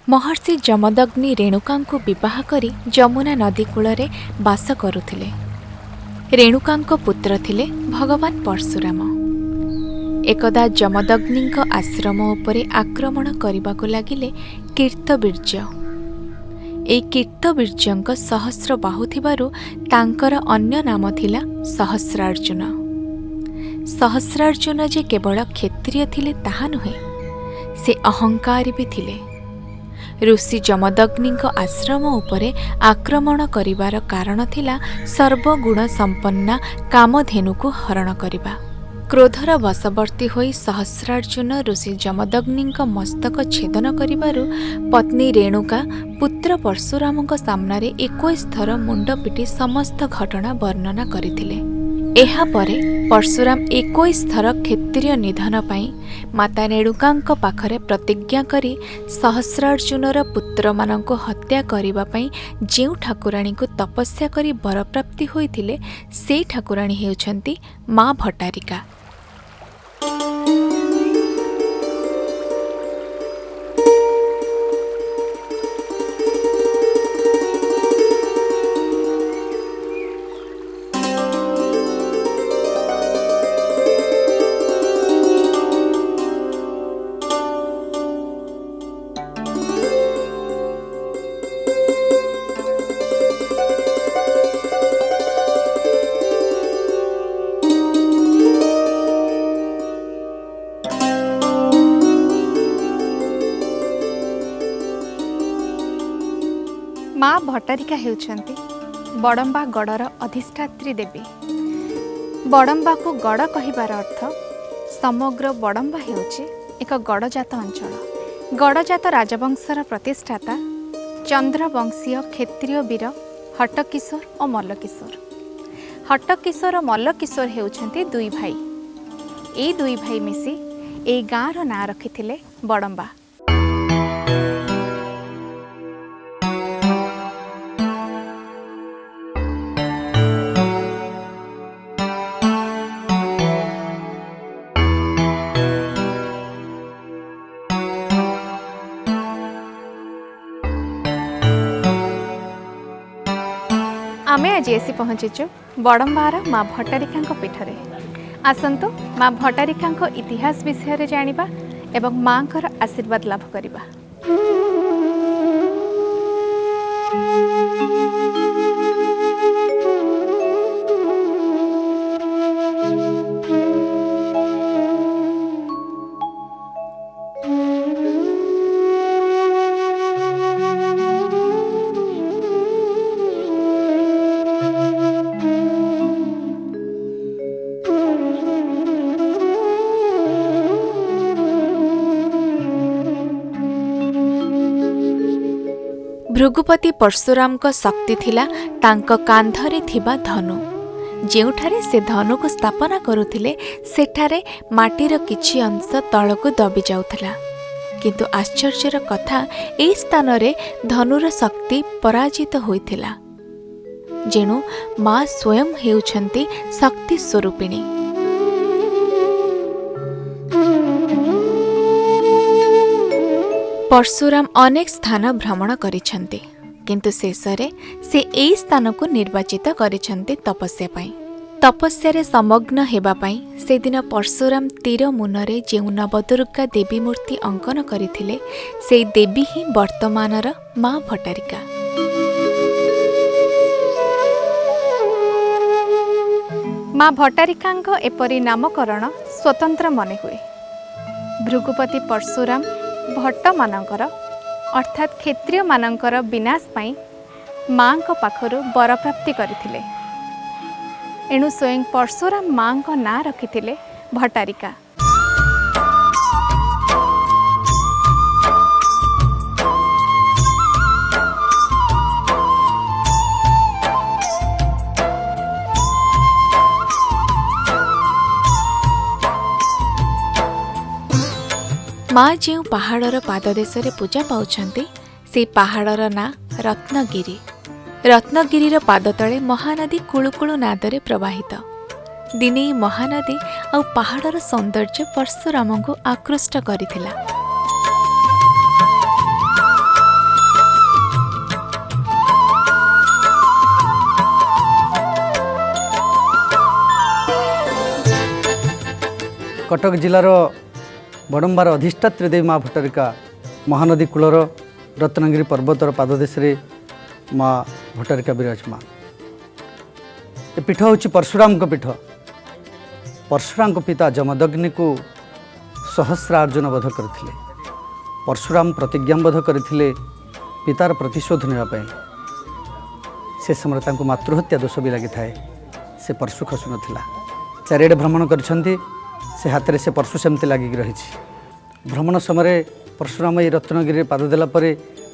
महर्षि जमदग्नि रेणुकांकु विवाह करी जमुना नदी कूଳରେ बास करुथिले। रेणुकांक पुत्र थिले भगवान परशुराम। एकदा जमदग्निंक आश्रम उपरे आक्रमण करबाकु लागिले कीर्तबीर्य। एई कीर्तबीर्यंक सहस्र बाहु थिबारु तांकर अन्य नाम थिला सहस्रार्जुन। सहस्रार्जुन जे केवल क्षत्रिय थिले ताहा नुहे, से अहंकारी भी थिले। ऋषि जमदग्निंक आश्रम उपरे आक्रमण करिबार कारण थिला सर्वगुण संपन्ना कामधेनुको हरण करिबा। क्रोधर वशवर्ती होई सहस्रार्जुन ऋषि जमदग्निंक मस्तक छेदन करिबारु पत्नी रेणुका पुत्र परशुरामଙ୍କ सामनारे 21 थर मुंड पिटी समस्त घटना वर्णना करिथिले। एहा परे परशुराम 21 थर क्षत्रिय निधन पाई माता रेणुकांक पाखरे प्रतिज्ञा करी सहस्रार्जुनर पुत्र मानंको हत्या करिबा पाई जेउ ठाकुराणी को तपस्या करी वरप्राप्ति होइथिले से ठाकुराणी हेउछंती मां भट्टारिका। माँ भट्टारिका हेउछंती बड़म्बा गड़र अधिष्ठात्री देवी। बड़म्बा को गड़ कहिबार अर्थ समग्र बड़म्बा हेउछि एक गड़जात अंचल। गड़जात राजवंशर प्रतिष्ठाता चंद्रवंशीय क्षेत्रीय वीर हट्टकिशोर और मल्लकिशोर। हट्टकिशोर और मल्लकिशोर हेउछंती दुई भाई। ए दुई भाई मिसी ए गाँर नाँ रखिथिले बड़म्बा। आमे आज आसी पहुँचीचु बड़म्बार माँ भट्टारिका पीठरे। आसंतु माँ भट्टारिका इतिहास विषय जानिबा एवं माँ आशीर्वाद लाभ करिबा। भृगुपति परशुराम को शक्ति थिला तांक कांधरे थिबा धनु। जेउठारे से धनु को स्थापना करुथिले सेठारे माटीर किछि अंश तळकु दबी जाउथला। किंतु आश्चर्यर कथा एई स्थान रे धनुर शक्ति पराजित होइथिला। जेणु माँ स्वयं हेउछंती शक्ति स्वरूपिणी। परशुराम अनेक स्थान भ्रमण करिछन्ति, किंतु शेषरे से एई स्थान को निर्वाचित करिछन्ति तपस्या पाई। तपस्या रे समग्न हेबा पाई से दिन परशुराम तीर मुनरे जेउ नवदुर्गा देवी मूर्ति अंकन करिथिले से देवी ही वर्तमानर माँ भट्टारिका। माँ भट्टारिका एपरी नामकरण स्वतंत्र मने हुए। भृगुपति परशुराम भट्ट मानकर अर्थात क्षेत्रीय मानकर विनाश पाई माँ को पाखरु वरप्राप्ति करथिले। एणु स्वयं परशुराम माँ को नाँ रखिथिले भट्टारिका। माँ जो पहाड़र पाददेश पूजा पाउछन्ति से पहाड़र ना रत्नगिरी। रत्नगिरीर पादतले महानदी कुळुकुळु नादरे प्रवाहित। दिने महानदी आ पहाड़र सौंदर्य परशुराम को आकृष्ट करिथिला। कटक जिलार बड़म्बार अधिष्ठात्री देवी माँ भट्टारिका महानदी कूलर रत्नगिरी पर्वतर पाददेश माँ भट्टारिका विराजमान। ए पीठ हूँ परशुराम को पीठ। परशुराम को पिता जमदग्नि को सहस्रार्जुन वध करथिले। परशुराम प्रतिज्ञाबद्ध करथिले पितार प्रतिशोध नेबाई। से समय तांको मातृहत्या दोष भी लगी थाए। से परशु खसु नथिला। चारिआडे भ्रमण करछंती। से हाथ में से परशु सेमती लगिक रही। भ्रमण समय परशुराम ये रत्नगिरी पाद देला परे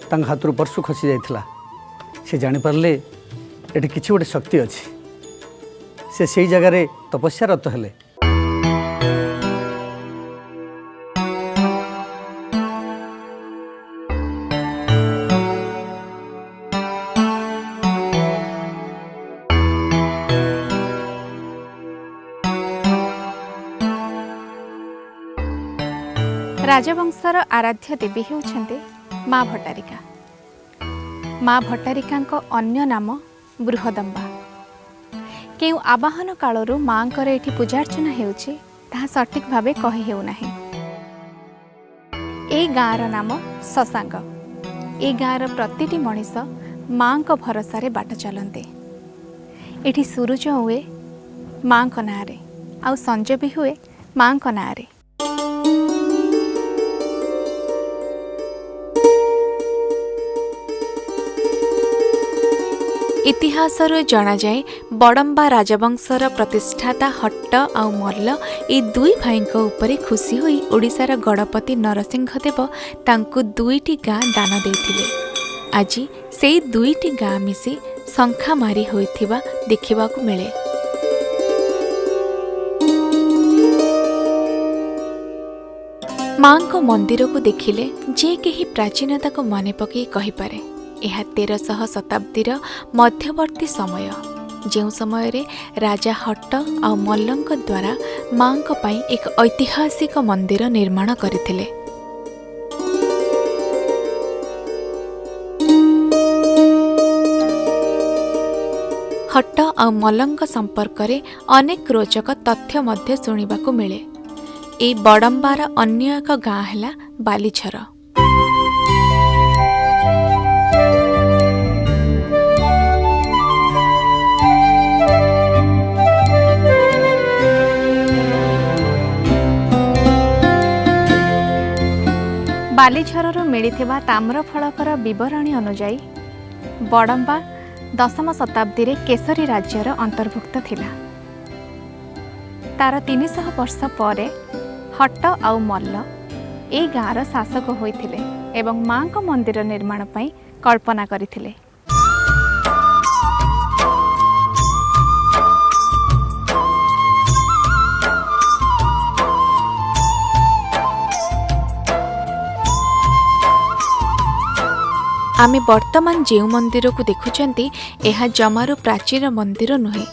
तांग हाथ परशु खसी जाइथिला। से जानिपारले एठी किछि गोटे शक्ति अछि। से सेई जगार तपस्यारत हेले। राजवंशर आराध्य देवी होउछन्ते माँ भट्टारिका। माँ भट्टारिका अन्य नाम बृहदम्बा। केउ आवाहन कालरू माँकर एठी पूजार्चना हेउछि ताहा सठिक भावे कहि हेउनाही। ए गाँर नाम शशांक। ए गाँर प्रतिटी मनीष माँ को भरोसा बाट चलते। एठी सूरज हुए माँ को नारे आउ संजय भी हुए माँ को नारे। इतिहासରୁ जणाजाए बड़म्बा राजवंशर प्रतिष्ठाता हट्ट आउ मल्ल ए दुई भाईଙ୍କ उपरे खुशी होई ओडिशार गणपति नरसिंहदेव तांकु दुईटी गाँ दान देथिले। आज सेई दुईटी गाँ मिसी संखा मारी होइथिबा देखिबाकु मिले। माँ को मंदिर को देखिले जे केही प्राचीनता को मने पकई कहि पारे। यह 1300 शताब्दीर मध्यवर्ती समय जो समय रे राजा हट्ट और मल्लंक द्वारा माँ को पाई एक ऐतिहासिक मंदिर निर्माण करथिले। हट्ट और मल्लंक संपर्क रे अनेक रोचक तथ्य मध्य सुनिबाकु मिले। ए बड़म्बार अन्य एक गाँ हैला बालीछर। बालीछरु मिलिथिबा ताम्रफलकर विवरणी अनुजाई बड़म्बा 10म शताब्दी रे केसरी राज्यर अंतर्भुक्त थिला। तार 300 वर्ष परे हट्ट आउ मल्ल ए गाँर शासक होइथिले एवं माँ को मंदिर निर्माण पई कल्पना करिथिले। आमे वर्तमान जेउ मंदिर को देखुचंती एहा जमारू प्राचीन मंदिर नुहे।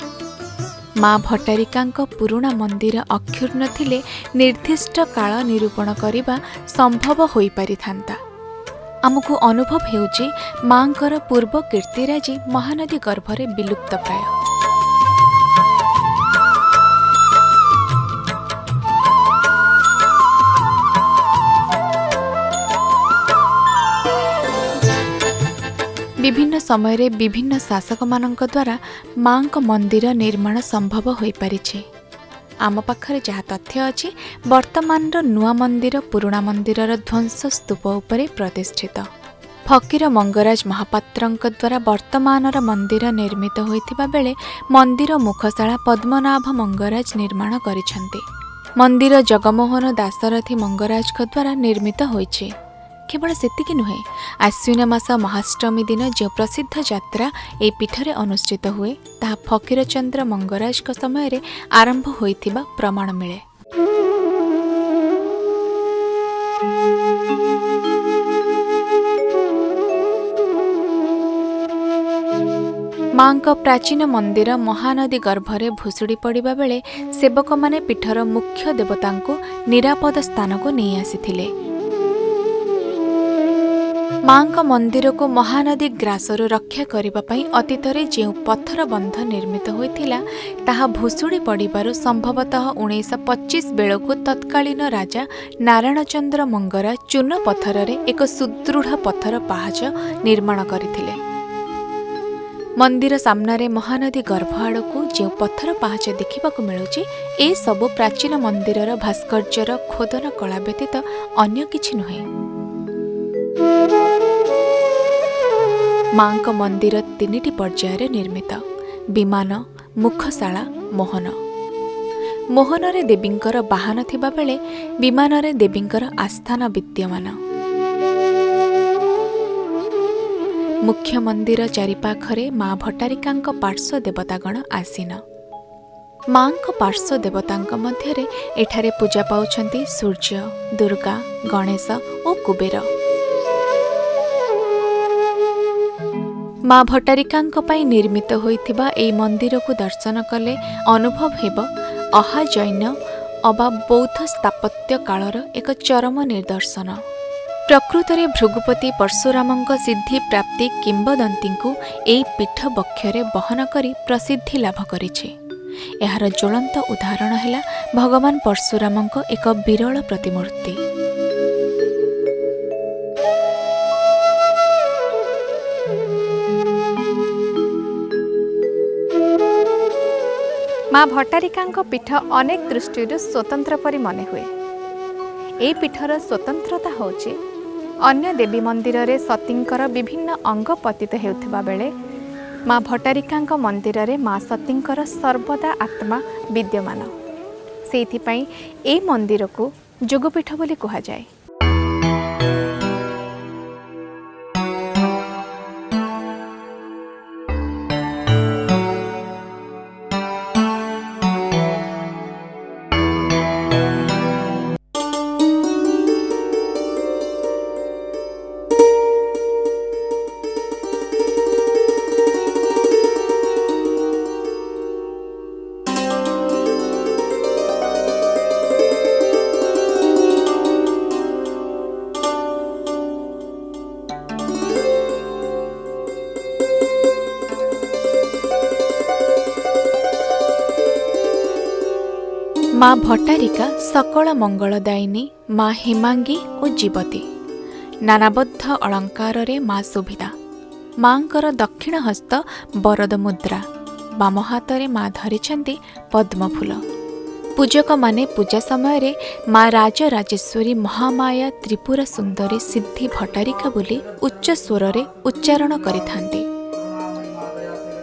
माँ भट्टारिका पुराणा मंदिर अक्षुण्ण थिले निर्दिष्ट काल निरूपण करिबा संभव होई पारिथांता। आमको अनुभव हेउची माँकर पूर्व कीर्तिराजी महानदी गर्भरे विलुप्त प्राय। विभिन्न समय रे विभिन्न शासक मानक द्वारा माँ को मंदिर निर्माण संभव हो पारिछे। आम पाखरे जहाँ तथ्य अछि वर्तमान नुआ मंदिर पुराणा मंदिरर ध्वंस स्तूप उपरे प्रतिष्ठित। फकीर मंगराज महापात्रंक द्वारा वर्तमानर मंदिर निर्मित होइथिबा बेले मंदिर मुखशाला पद्मनाभ मंगराज निर्माण करिछन्ते। मंदिर जगमोहन दासरथी मंगराज द्वारा निर्मित होइछे। केवल सेतिकी नुहे, आश्विन मास महाष्टमी दिन जो प्रसिद्ध यात्रा ए पीठरे अनुष्ठित हुए ताहा फकीरचंद्र मंगराज समय रे आरंभ होइथिबा प्रमाण मिले। माँ का प्राचीन मंदिर महानदी गर्भरे भुसुड़ी पड़िबा बेले सेवक माने पीठर मुख्य देवता को निरापद स्थान को नहीं आसीथिले। ମାଙ୍କ ମନ୍ଦିରକୁ ମହାନଦୀ ଗ୍ରାସରୁ ରକ୍ଷା କରିବା ପାଇଁ ଅତୀତରେ ଯେଉଁ ପଥର ବନ୍ଧ ନିର୍ମିତ ହୋଇଥିଲା ତାହା ଭୁଷୁଡ଼ି ପଡ଼ିବାରୁ ସମ୍ଭବତଃ 1925 ବେଳକୁ ତତ୍କାଳୀନ ରାଜା ନାରାୟଣ ଚନ୍ଦ୍ର ମଙ୍ଗରା ଚୂନ ପଥରରେ ଏକ ସୁଦୃଢ଼ ପଥର ପାହାଚ ନିର୍ମାଣ କରିଥିଲେ। ମନ୍ଦିର ସାମ୍ନାରେ ମହାନଦୀ ଗର୍ଭ ଆଡ଼କୁ ଯେଉଁ ପଥର ପାହାଚ ଦେଖିବାକୁ ମିଳୁଛି ଏସବୁ ପ୍ରାଚୀନ ମନ୍ଦିରର ଭାସ୍କର୍ଯ୍ୟର ଖୋଦନ କଳା ବ୍ୟତୀତ ଅନ୍ୟ କିଛି ନୁହେଁ। ମାଙ୍କ ମନ୍ଦିର 3ଟି ପର୍ଯ୍ୟାୟରେ ନିର୍ମିତ: ବିମାନ, ମୁଖଶାଳା, ମୋହନ। ମୋହନରେ ଦେବୀଙ୍କର ବାହନ ଥିବାବେଳେ ବିମାନରେ ଦେବୀଙ୍କର ଆସ୍ଥାନ ବିଦ୍ୟମାନ। ମୁଖ୍ୟ ମନ୍ଦିର ଚାରିପାଖରେ ମା ଭଟ୍ଟାରିକାଙ୍କ ପାର୍ଶ୍ୱ ଦେବତାଗଣ ଆସୀନ। ମାଙ୍କ ପାର୍ଶ୍ୱ ଦେବତାଙ୍କ ମଧ୍ୟରେ ଏଠାରେ ପୂଜା ପାଉଛନ୍ତି ସୂର୍ଯ୍ୟ, ଦୁର୍ଗା, ଗଣେଶ ଓ କୁବେର। ମା ଭଟ୍ଟାରିକାଙ୍କ ପାଇଁ ନିର୍ମିତ ହୋଇଥିବା ଏହି ମନ୍ଦିରକୁ ଦର୍ଶନ କଲେ ଅନୁଭବ ହେବ ଅହାଜୈନ ଅବା ବୌଦ୍ଧ ସ୍ଥାପତ୍ୟ କାଳର ଏକ ଚରମ ନିଦର୍ଶନ। ପ୍ରକୃତରେ ଭୃଗୁପତି ପରଶୁରାମଙ୍କ ସିଦ୍ଧି ପ୍ରାପ୍ତି କିମ୍ବଦନ୍ତୀଙ୍କୁ ଏହି ପୀଠ ବକ୍ଷରେ ବହନ କରି ପ୍ରସିଦ୍ଧି ଲାଭ କରିଛି। ଏହାର ଜ୍ୱଳନ୍ତ ଉଦାହରଣ ହେଲା ଭଗବାନ ପରଶୁରାମଙ୍କ ଏକ ବିରଳ ପ୍ରତିମୂର୍ତ୍ତି। ମା ଭଟ୍ଟାରିକାଙ୍କ ପୀଠ ଅନେକ ଦୃଷ୍ଟିରୁ ସ୍ୱତନ୍ତ୍ର ପରି ମନେ ହୁଏ। ଏହି ପୀଠର ସ୍ୱତନ୍ତ୍ରତା ହେଉଛି ଅନ୍ୟ ଦେବୀ ମନ୍ଦିରରେ ସତୀଙ୍କର ବିଭିନ୍ନ ଅଙ୍ଗ ପତିତ ହେଉଥିବା ବେଳେ ମା ଭଟ୍ଟାରିକାଙ୍କ ମନ୍ଦିରରେ ମା ସତୀଙ୍କର ସର୍ବଦା ଆତ୍ମା ବିଦ୍ୟମାନ। ସେଇଥିପାଇଁ ଏହି ମନ୍ଦିରକୁ ଯୋଗପୀଠ ବୋଲି କୁହାଯାଏ। ମା ଭଟ୍ଟାରିକା ସକଳ ମଙ୍ଗଳଦାୟିନୀ, ମା ହେମାଙ୍ଗୀ ଓ ଜୀବତୀ। ନାନାବଦ୍ଧ ଅଳଙ୍କାରରେ ମା ଶୋଭିତା। ମାଙ୍କର ଦକ୍ଷିଣ ହସ୍ତ ବରଦ ମୁଦ୍ରା, ବାମ ହାତରେ ମା ଧରିଛନ୍ତି ପଦ୍ମଫୁଲ। ପୂଜକମାନେ ପୂଜା ସମୟରେ ମା ରାଜରାଜେଶ୍ୱରୀ ମହାମାୟା ତ୍ରିପୁରା ସୁନ୍ଦରୀ ସିଦ୍ଧି ଭଟ୍ଟାରିକା ବୋଲି ଉଚ୍ଚ ସ୍ୱରରେ ଉଚ୍ଚାରଣ କରିଥାନ୍ତି।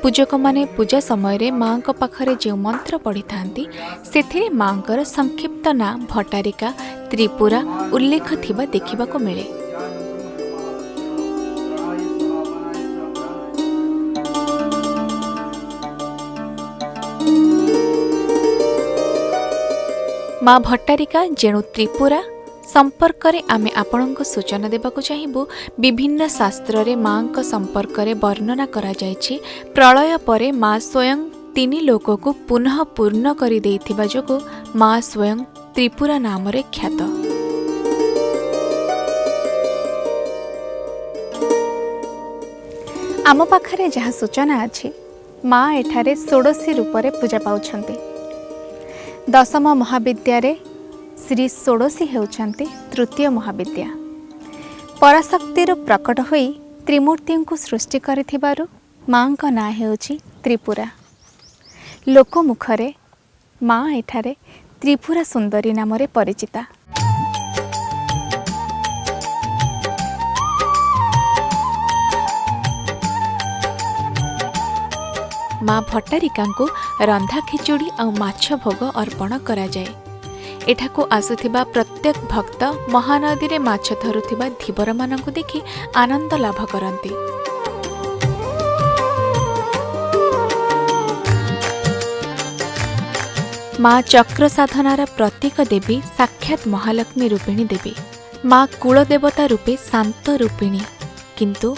ପୂଜକମାନେ ପୂଜା ସମୟରେ ମାଙ୍କ ପାଖରେ ଯେଉଁ ମନ୍ତ୍ର ପଢ଼ିଥାନ୍ତି ସେଥିରେ ମାଙ୍କର ସଂକ୍ଷିପ୍ତ ନାଁ ଭଟ୍ଟାରିକା ତ୍ରିପୁରା ଉଲ୍ଲେଖ ଥିବା ଦେଖିବାକୁ ମିଳେ। ମା ଭଟ୍ଟାରିକା ଯେଣୁ ତ୍ରିପୁରା ସମ୍ପର୍କରେ ଆମେ ଆପଣଙ୍କୁ ସୂଚନା ଦେବାକୁ ଚାହିଁବୁ। ବିଭିନ୍ନ ଶାସ୍ତ୍ରରେ ମାଙ୍କ ସମ୍ପର୍କରେ ବର୍ଣ୍ଣନା କରାଯାଇଛି। ପ୍ରଳୟ ପରେ ମା ସ୍ୱୟଂ 3 ଲୋକକୁ ପୁନଃ ପୂର୍ଣ୍ଣ କରିଦେଇଥିବା ଯୋଗୁଁ ମା ସ୍ୱୟଂ ତ୍ରିପୁରା ନାମରେ ଖ୍ୟାତ। ଆମ ପାଖରେ ଯାହା ସୂଚନା ଅଛି, ମା ଏଠାରେ 16 ରୂପରେ ପୂଜା ପାଉଛନ୍ତି। ଦଶମ ମହାବିଦ୍ୟାରେ ଶ୍ରୀ ଷୋଡ଼ଶୀ ହେଉଛନ୍ତି ତୃତୀୟ ମହାବିଦ୍ୟା। ପରାଶକ୍ତିରୁ ପ୍ରକଟ ହୋଇ ତ୍ରିମୂର୍ତ୍ତିଙ୍କୁ ସୃଷ୍ଟି କରିଥିବାରୁ ମାଙ୍କ ନାଁ ହେଉଛି ତ୍ରିପୁରା। ଲୋକମୁଖରେ ମା ଏଠାରେ ତ୍ରିପୁରା ସୁନ୍ଦରୀ ନାମରେ ପରିଚିତା। ମା ଭଟ୍ଟାରିକାଙ୍କୁ ରନ୍ଧା ଖିଚୁଡ଼ି ଆଉ ମାଛ ଭୋଗ ଅର୍ପଣ କରାଯାଏ। ଏଠାକୁ ଆସୁଥିବା ପ୍ରତ୍ୟେକ ଭକ୍ତ ମହାନଦୀରେ ମାଛ ଧରୁଥିବା ଧୀବରମାନଙ୍କୁ ଦେଖି ଆନନ୍ଦ ଲାଭ କରନ୍ତି। ମା ଚକ୍ର ସାଧନାର ପ୍ରତୀକ ଦେବୀ ସାକ୍ଷାତ ମହାଲକ୍ଷ୍ମୀ ରୂପିଣୀ ଦେବୀ। ମା କୁଳଦେବତା ରୂପେ ଶାନ୍ତ ରୂପିଣୀ, କିନ୍ତୁ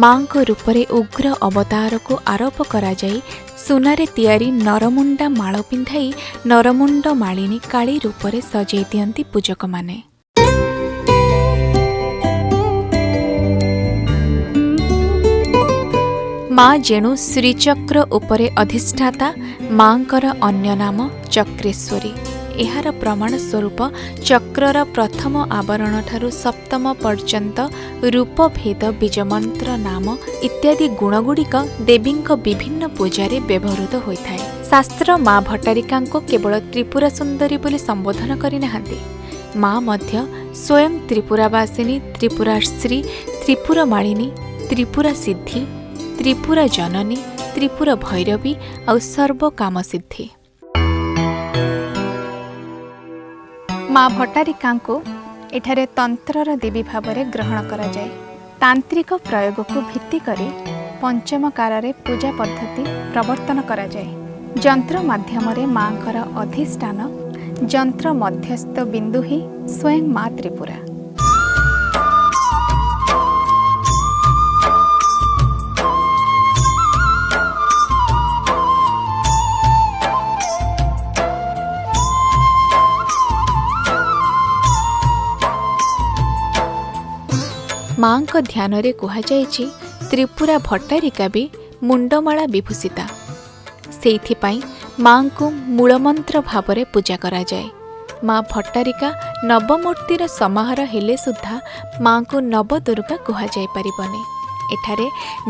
ମାଙ୍କ ରୂପରେ ଉଗ୍ର ଅବତାରକୁ ଆରୋପ କରାଯାଇ ସୁନାରେ ତିଆରି ନରମୁଣ୍ଡା ମାଳ ପିନ୍ଧାଇ ନରମୁଣ୍ଡ ମାଳିନୀ କାଳୀ ରୂପରେ ସଜେଇ ଦିଅନ୍ତି ପୂଜକମାନେ। ମା ଯେଣୁ ଶ୍ରୀଚକ୍ର ଉପରେ ଅଧିଷ୍ଠାତା, ମାଙ୍କର ଅନ୍ୟ ନାମ ଚକ୍ରେଶ୍ୱରୀ। ଏହାର ପ୍ରମାଣ ସ୍ୱରୂପ ଚକ୍ରର ପ୍ରଥମ ଆବରଣଠାରୁ ସପ୍ତମ ପର୍ଯ୍ୟନ୍ତ ରୂପଭେଦ, ବୀଜମନ୍ତ୍ର, ନାମ ଇତ୍ୟାଦି ଗୁଣଗୁଡ଼ିକ ଦେବୀଙ୍କ ବିଭିନ୍ନ ପୂଜାରେ ବ୍ୟବହୃତ ହୋଇଥାଏ। ଶାସ୍ତ୍ର ମା ଭଟ୍ଟାରିକାଙ୍କୁ କେବଳ ତ୍ରିପୁରା ସୁନ୍ଦରୀ ବୋଲି ସମ୍ବୋଧନ କରିନାହାନ୍ତି। ମା ମଧ୍ୟ ସ୍ୱୟଂ ତ୍ରିପୁରାବାସିନୀ, ତ୍ରିପୁରାଶ୍ରୀ, ତ୍ରିପୁରା ମାଳିନୀ, ତ୍ରିପୁରା ସିଦ୍ଧି, ତ୍ରିପୁରା ଜନନୀ, ତ୍ରିପୁରା ଭୈରବୀ ଆଉ ସର୍ବକାମ ସିଦ୍ଧି। ମା ଭଟ୍ଟାରିକାଙ୍କୁ ଏଠାରେ ତନ୍ତ୍ରର ଦେବୀ ଭାବରେ ଗ୍ରହଣ କରାଯାଏ। ତାନ୍ତ୍ରିକ ପ୍ରୟୋଗକୁ ଭିତ୍ତି କରି ପଞ୍ଚମକାରରେ ପୂଜା ପଦ୍ଧତି ପ୍ରବର୍ତ୍ତନ କରାଯାଏ। ଯନ୍ତ୍ର ମାଧ୍ୟମରେ ମାଙ୍କର ଅଧିଷ୍ଠାନ, ଯନ୍ତ୍ର ମଧ୍ୟସ୍ଥ ବିନ୍ଦୁ ହିଁ ସ୍ୱୟଂ ମା ତ୍ରିପୁରା। ମାଙ୍କ ଧ୍ୟାନରେ କୁହାଯାଇଛି ତ୍ରିପୁରା ଭଟ୍ଟାରିକା ବି ମୁଣ୍ଡମାଳା ବିଭୂଷିତା। ସେଇଥିପାଇଁ ମାଙ୍କୁ ମୂଳମନ୍ତ୍ର ଭାବରେ ପୂଜା କରାଯାଏ। ମା ଭଟ୍ଟାରିକା ନବମୂର୍ତ୍ତିର ସମାହାର ହେଲେ ସୁଦ୍ଧା ମାଙ୍କୁ ନବଦୁର୍ଗା କୁହାଯାଇପାରିବନି। ଏଠାରେ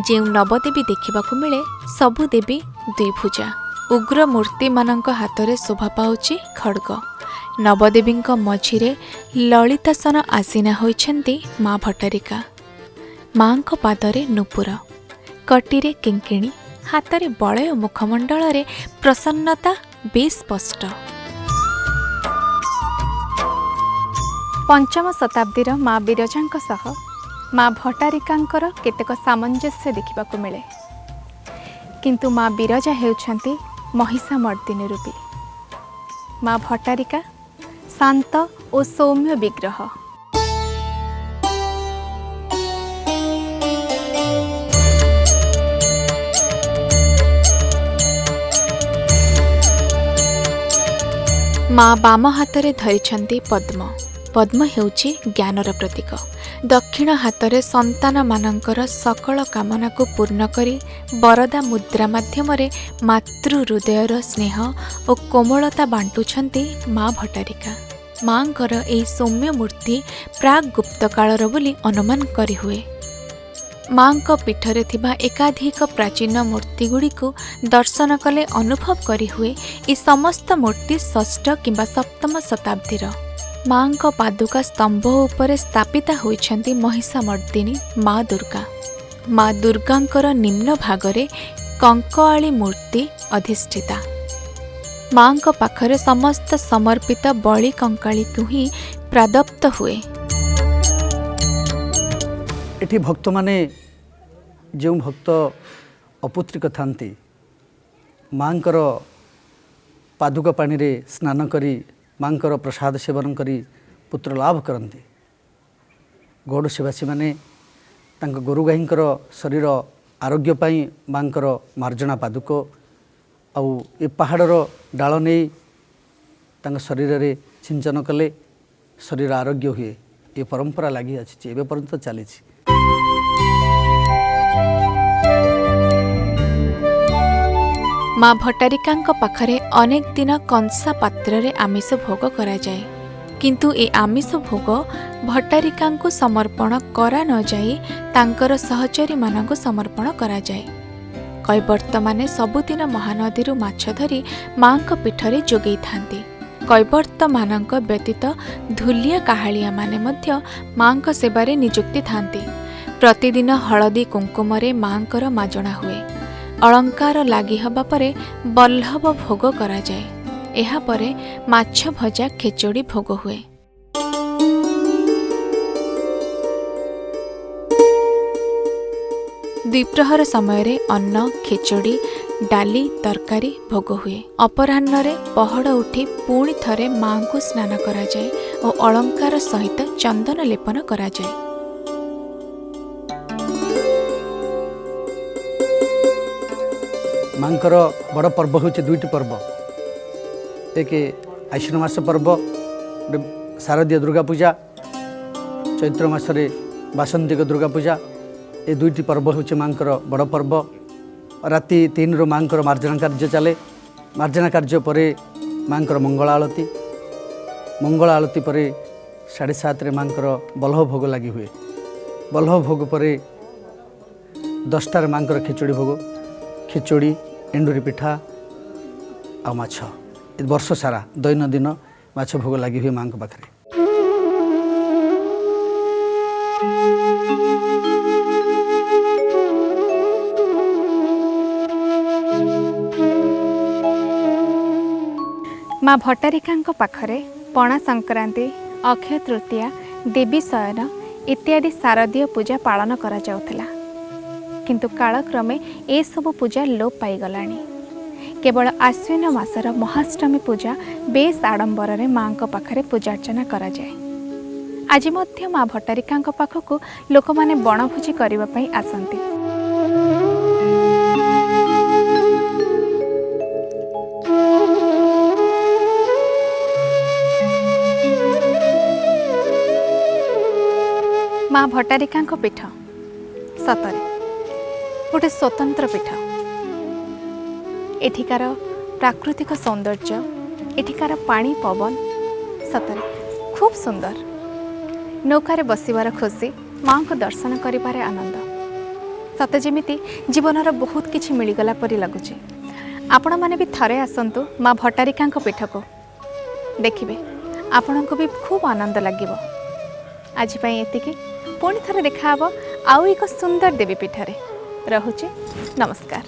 ଯେଉଁ ନବଦେବୀ ଦେଖିବାକୁ ମିଳେ, ସବୁ ଦେବୀ ଦ୍ୱିଭୁଜା। ଉଗ୍ର ମୂର୍ତ୍ତିମାନଙ୍କ ହାତରେ ଶୋଭା ପାଉଛି ଖଡ୍ଗ। ନବଦେବୀଙ୍କ ମଝିରେ ଲଳିତାସନ ଆସୀନା ହୋଇଛନ୍ତି ମା ଭଟ୍ଟାରିକା। ମାଙ୍କ ପାଦରେ ନୂପୁର, କଟିରେ କିଙ୍କିଣୀ, ହାତରେ ବଳୟ, ମୁଖମଣ୍ଡଳରେ ପ୍ରସନ୍ନତା ବେଶ୍ ସ୍ପଷ୍ଟ। ପଞ୍ଚମ ଶତାବ୍ଦୀର ମା ବିରଜାଙ୍କ ସହ ମା ଭଟ୍ଟାରିକାଙ୍କର କେତେକ ସାମଞ୍ଜସ୍ୟ ଦେଖିବାକୁ ମିଳେ। କିନ୍ତୁ ମା ବିରଜା ହେଉଛନ୍ତି ମହିଷାମର୍ଦିନୀ ରୂପୀ। ମା ଭଟ୍ଟାରିକା ଶାନ୍ତ ଓ ସୌମ୍ୟ ବିଗ୍ରହ। ମା ବାମ ହାତରେ ଧରିଛନ୍ତି ପଦ୍ମ। ପଦ୍ମ ହେଉଛି ଜ୍ଞାନର ପ୍ରତୀକ। ଦକ୍ଷିଣ ହାତରେ ସନ୍ତାନମାନଙ୍କର ସକଳ କାମନାକୁ ପୂର୍ଣ୍ଣ କରି ବରଦା ମୁଦ୍ରା ମାଧ୍ୟମରେ ମାତୃ ହୃଦୟର ସ୍ନେହ ଓ କୋମଳତା ବାଣ୍ଟୁଛନ୍ତି ମା ଭଟ୍ଟାରିକା। ମାଙ୍କର ଏହି ସୌମ୍ୟ ମୂର୍ତ୍ତି ପ୍ରାକ୍ ଗୁପ୍ତକାଳର ବୋଲି ଅନୁମାନ କରିହୁଏ। ମାଙ୍କ ପୀଠରେ ଥିବା ଏକାଧିକ ପ୍ରାଚୀନ ମୂର୍ତ୍ତିଗୁଡ଼ିକୁ ଦର୍ଶନ କଲେ ଅନୁଭବ କରିହୁଏ ଏ ସମସ୍ତ ମୂର୍ତ୍ତି ଷଷ୍ଠ କିମ୍ବା ସପ୍ତମ ଶତାବ୍ଦୀର। ମାଙ୍କ ପାଦୁକା ସ୍ତମ୍ଭ ଉପରେ ସ୍ଥାପିତା ହୋଇଛନ୍ତି ମହିଷାମର୍ଦିନୀ ମା ଦୁର୍ଗା। ମା ଦୁର୍ଗାଙ୍କର ନିମ୍ନ ଭାଗରେ କଙ୍କଆଳି ମୂର୍ତ୍ତି ଅଧିଷ୍ଠିତା। ମାଙ୍କ ପାଖରେ ସମସ୍ତ ସମର୍ପିତ ବଳି କଙ୍କାଳିକୁ ହିଁ ପ୍ରାଦପ୍ତ ହୁଏ। ଏଠି ଭକ୍ତମାନେ ଯେଉଁ ଭକ୍ତ ଅପୁତ୍ରିକ ଥାନ୍ତି, ମାଙ୍କର ପାଦୁକ ପାଣିରେ ସ୍ନାନ କରି ମାଙ୍କର ପ୍ରସାଦ ସେବନ କରି ପୁତ୍ର ଲାଭ କରନ୍ତି। ଗୌଡ଼ ସେବାସୀମାନେ ତାଙ୍କ ଗୋରୁ ଗାଈଙ୍କର ଶରୀର ଆରୋଗ୍ୟ ପାଇଁ ମାଙ୍କର ମାର୍ଜନା ପାଦୁକ ଆଉ ଏ ପାହାଡ଼ର ଡାଳ ନେଇ ତାଙ୍କ ଶରୀରରେ ସିଞ୍ଚନ କଲେ ଶରୀର ଆରୋଗ୍ୟ ହୁଏ। ଏ ପରମ୍ପରା ଲାଗି ଆସିଛି, ଏବେ ପର୍ଯ୍ୟନ୍ତ ଚାଲିଛି। ମା ଭଟ୍ଟାରିକାଙ୍କ ପାଖରେ ଅନେକ ଦିନ କଂସା ପାତ୍ରରେ ଆମିଷ ଭୋଗ କରାଯାଏ। କିନ୍ତୁ ଏ ଆମିଷ ଭୋଗ ଭଟ୍ଟାରିକାଙ୍କୁ ସମର୍ପଣ କରା ନ ଯାଇ ତାଙ୍କର ସହଚରୀମାନଙ୍କୁ ସମର୍ପଣ କରାଯାଏ। କୈବର୍ତ୍ତମାନେ ସବୁଦିନ ମହାନଦୀରୁ ମାଛ ଧରି ମାଙ୍କ ପୀଠରେ ଯୋଗେଇଥାନ୍ତି। କୈବର୍ତ୍ତମାନଙ୍କ ବ୍ୟତୀତ ଧୁଲିଆ କାହାଳିଆମାନେ ମଧ୍ୟ ମାଙ୍କ ସେବାରେ ନିଯୁକ୍ତି ଥାନ୍ତି। ପ୍ରତିଦିନ ହଳଦୀ କୁଙ୍କୁମରେ ମାଙ୍କର ମାଜଣା ହୁଏ। ଅଳଙ୍କାର ଲାଗି ହେବା ପରେ ବଲ୍ଲଭ ଭୋଗ କରାଯାଏ। ଏହାପରେ ମାଛ ଭଜା ଖେଚୋଡ଼ି ଭୋଗ ହୁଏ। ଦ୍ୱିପ୍ରହର ସମୟରେ ଅନ୍ନ, ଖେଚୋଡ଼ି, ଡାଲି, ତରକାରୀ ଭୋଗ ହୁଏ। ଅପରାହ୍ନରେ ପହଡ଼ ଉଠି ପୁଣି ଥରେ ମାଙ୍କୁ ସ୍ନାନ କରାଯାଏ ଓ ଅଳଙ୍କାର ସହିତ ଚନ୍ଦନ ଲେପନ କରାଯାଏ। ମାଙ୍କର ବଡ଼ ପର୍ବ ହେଉଛି ଦୁଇଟି ପର୍ବ। ଏକ ଆଶ୍ୱିନ ମାସ ପର୍ବ, ଶାରଦୀୟ ଦୁର୍ଗା ପୂଜା, ଚୈତ୍ର ମାସରେ ବାସନ୍ତିକ ଦୁର୍ଗା ପୂଜା। ଏ ଦୁଇଟି ପର୍ବ ହେଉଛି ମାଙ୍କର ବଡ଼ ପର୍ବ। राति 3 रु माँ मार्जना कार्य चले। मार्जना कार्य पर माँ मंगला आलती पर 7:30 माँ बल्लभ भोग लगी हुए। बल्लभ भोग पर 10टार माँ खिचड़ी भोग, खिचड़ी एंडुरी पिठा आ माछ। वर्ष सारा दैनंदिन माछ भोग लगी हुए माँ पाखे। माँ भट्टारिका पाखरे पणा संक्रांति, अक्षय तृतीया, देवी शयन इत्यादि शारदीय पूजा पालन करा जाउथला। किंतु कालक्रमे ए सब पूजा लोप पाईगलाणी। केवल आश्विन मासर महाष्टमी पूजा बेस आडंबर रे माँ पाखरे पूजा अर्चना करा जाए। आज मध्य माँ भट्टारिका पाखकु लोक माने बणभोजी करबा पई आसंती। माँ भट्टारिका पीठ सतरे गोटे स्वतंत्र पीठ। एठिकार प्राकृतिक सौंदर्य, एठिकार पानी पवन सतरे खूब सुंदर। नौकार बसिबार खुशी, माँ को दर्शन करिबार आनंद सते जेमिति जीवनर बहुत किछि मिलिगला परि लगुचे। आपण माने भी थरे आसंतु माँ भट्टारिका पीठ को देखिबे, आपण को भी खूब आनंद लागिबो। आज पई एतिकी, पुणी थरे देखा हबो आउ एक सुंदर देवी पीठरे। रहुचे, नमस्कार।